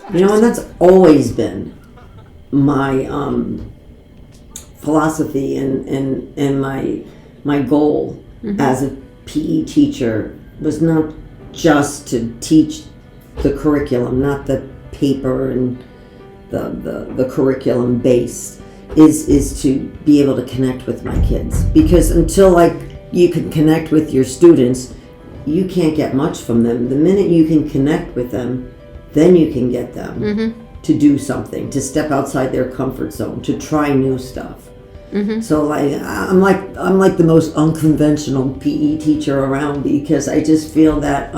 And that's always been my philosophy and my goal as a PE teacher was not just to teach the curriculum, not the paper and the curriculum base, is to be able to connect with my kids. Because until you can connect with your students, you can't get much from them. The minute you can connect with them, then you can get them to do something, to step outside their comfort zone, to try new stuff. So I'm like the most unconventional PE teacher around, because I just feel that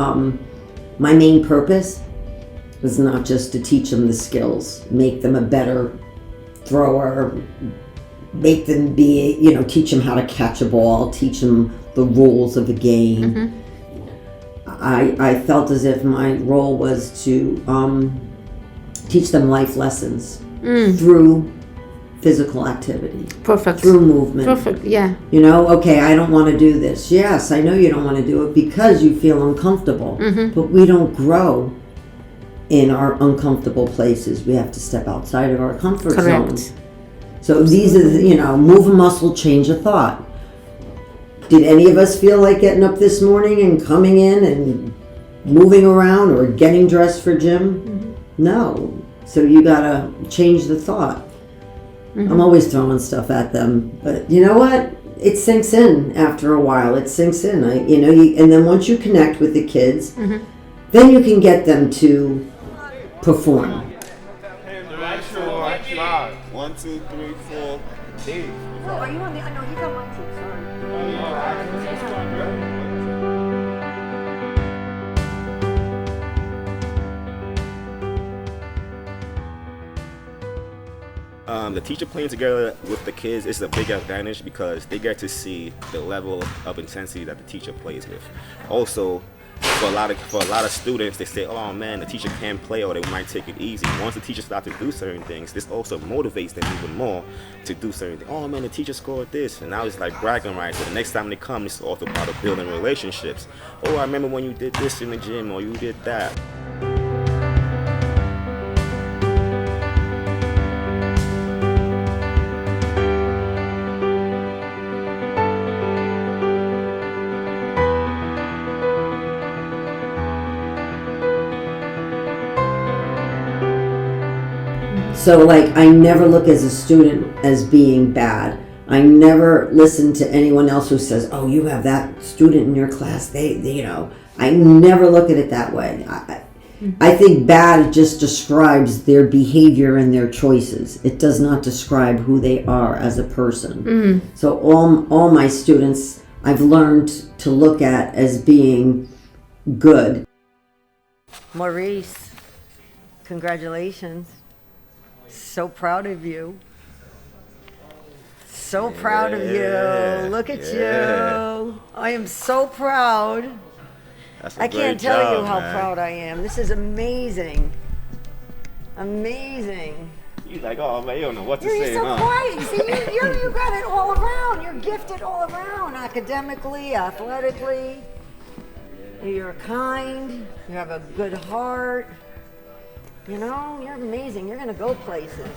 my main purpose was not just to teach them the skills, make them a better thrower, make them be, teach them how to catch a ball, teach them the rules of the game. I felt as if my role was to teach them life lessons through physical activity. Perfect. Through movement. Perfect, yeah. Okay, I don't want to do this. Yes, I know you don't want to do it because you feel uncomfortable. But we don't grow in our uncomfortable places. We have to step outside of our comfort zone. So these are, move a muscle, change a thought. Did any of us feel like getting up this morning and coming in and moving around or getting dressed for gym? No. So you gotta change the thought. I'm always throwing stuff at them, but you know what? It sinks in after a while. It sinks in. And then once you connect with the kids, then you can get them to perform. 1, 2, 3, 4. Dave. Oh, are you on the? No, he's on my team. The teacher playing together with the kids is a big advantage because they get to see the level of intensity that the teacher plays with. Also, for a lot of students, they say, "Oh man, the teacher can't play," or they might take it easy. Once the teacher starts to do certain things, this also motivates them even more to do certain things. Oh man, the teacher scored this, and now it's like bragging rights. So the next time they come, it's also part of building relationships. Oh, I remember when you did this in the gym, or you did that. So I never look as a student as being bad. I never listen to anyone else who says, "Oh, you have that student in your class." They I never look at it that way. I think bad just describes their behavior and their choices. It does not describe who they are as a person. So all my students I've learned to look at as being good. Maurice, congratulations. So proud of you. So proud of you. Look at you. I am so proud. I can't tell you how proud I am. This is amazing. Amazing. He's like, "Oh man, you don't know what to say." You're so quiet. See, you got it all around. You're gifted all around, academically, athletically. You're kind. You have a good heart. You're amazing. You're going to go places.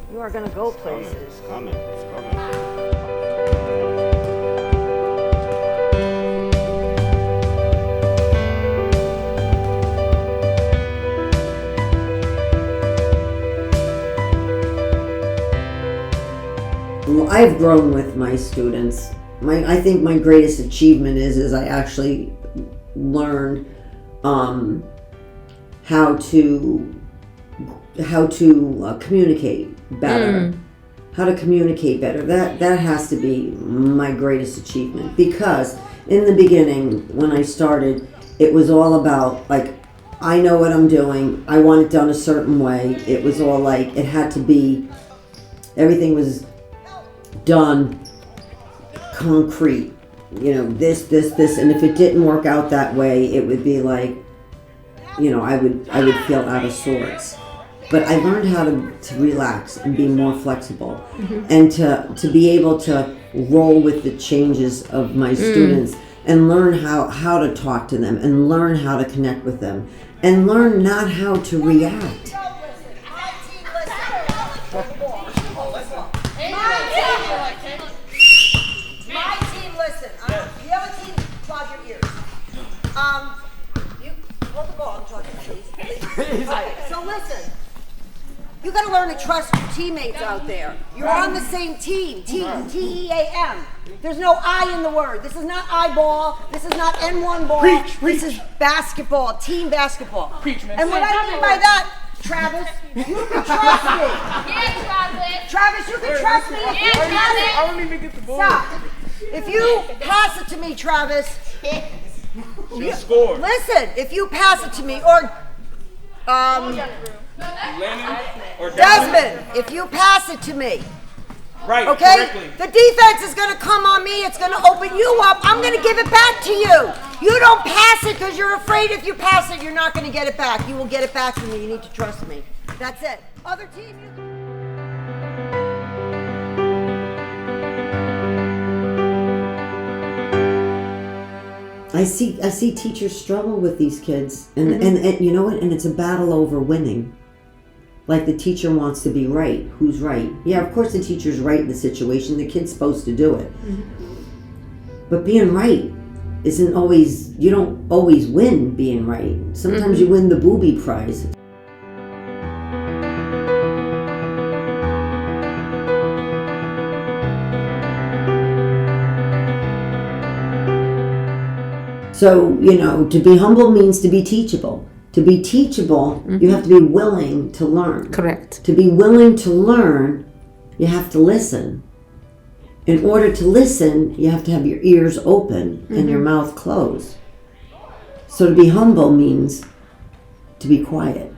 You are going to go places. It's coming. It's coming. Well, I've grown with my students. I think my greatest achievement is I actually learned how to communicate better. How to communicate better. That has to be my greatest achievement, because in the beginning when I started, it was all about I know what I'm doing. I want it done a certain way. It was all it had to be. Everything was done concrete. This, and if it didn't work out that way, it would be I would feel out of sorts. But I learned how to relax and be more flexible, and to be able to roll with the changes of my students, and learn how to talk to them, and learn how to connect with them, and learn not how to react. So listen, you got to learn to trust your teammates out there. You're on the same team. T-E-A-M. There's no I in the word. This is not eyeball. This is not N1 ball. Preach. This is basketball, team basketball. Preach, man. And what I mean by that, Travis, you can trust me. Yeah, Travis. Travis, you can trust me. If you pass it, I don't even get the ball. stop. If you pass it to me, Travis, She'll score. listen, if you pass it to me, or Lennon or Desmond, if you pass it to me, Right, okay? correctly. The defense is going to come on me. It's going to open you up. I'm going to give it back to you. You don't pass it because you're afraid if you pass it, you're not going to get it back. You will get it back from me. You need to trust me. That's it. Other team, you... I see teachers struggle with these kids, and you know what? And it's a battle over winning. Like the teacher wants to be right. Who's right? Yeah, of course the teacher's right in the situation. The kid's supposed to do it. But being right isn't always, you don't always win being right. Sometimes you win the booby prize. So, you know, to be humble means to be teachable. To be teachable, you have to be willing to learn. Correct. To be willing to learn, you have to listen. In order to listen, you have to have your ears open and your mouth closed. So to be humble means to be quiet.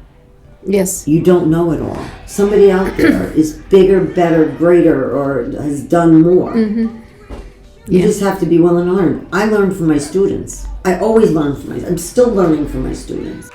Yes. You don't know it all. Somebody out there is bigger, better, greater, or has done more. You just have to be willing to learn. I learn from my students. I always learn from I'm still learning from my students.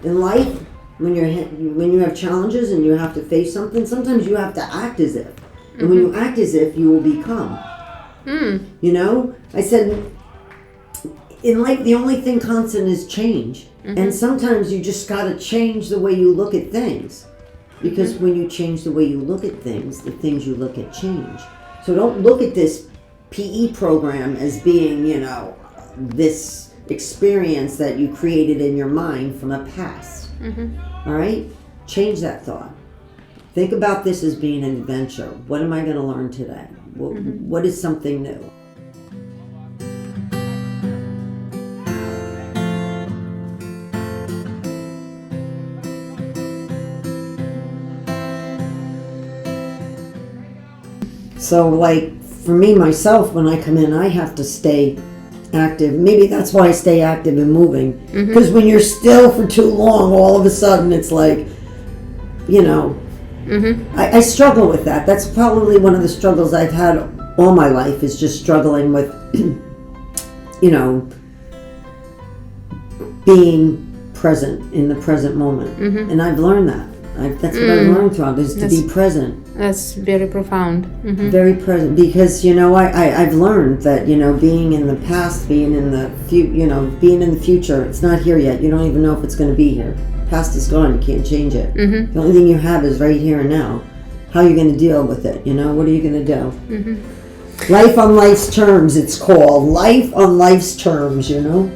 In life, when you have challenges and you have to face something, sometimes you have to act as if. And when you act as if, you will become. You know? I said, in life, the only thing constant is change. And sometimes you just got to change the way you look at things. Because when you change the way you look at things, the things you look at change. So don't look at this PE program as being, you know, this experience that you created in your mind from a past. All right? Change that thought. Think about this as being an adventure. What am I going to learn today? What is something new? So, like, for me, myself, when I come in, I have to stay active. Maybe that's why I stay active and moving. Because when you're still for too long, all of a sudden it's like, you know, I struggle with that. That's probably one of the struggles I've had all my life, is just struggling with, you know, being present in the present moment. And I've learned that. That's what I've learned throughout, is to be present. That's very profound. Very present, because, you know, I've learned that, you know, being in the past, being in the being in the future, it's not here yet. You don't even know if it's going to be here. Past is gone. You can't change it. The only thing you have is right here and now. How are you going to deal with it? You know, what are you going to do? Life on life's terms, it's called. Life on life's terms, you know?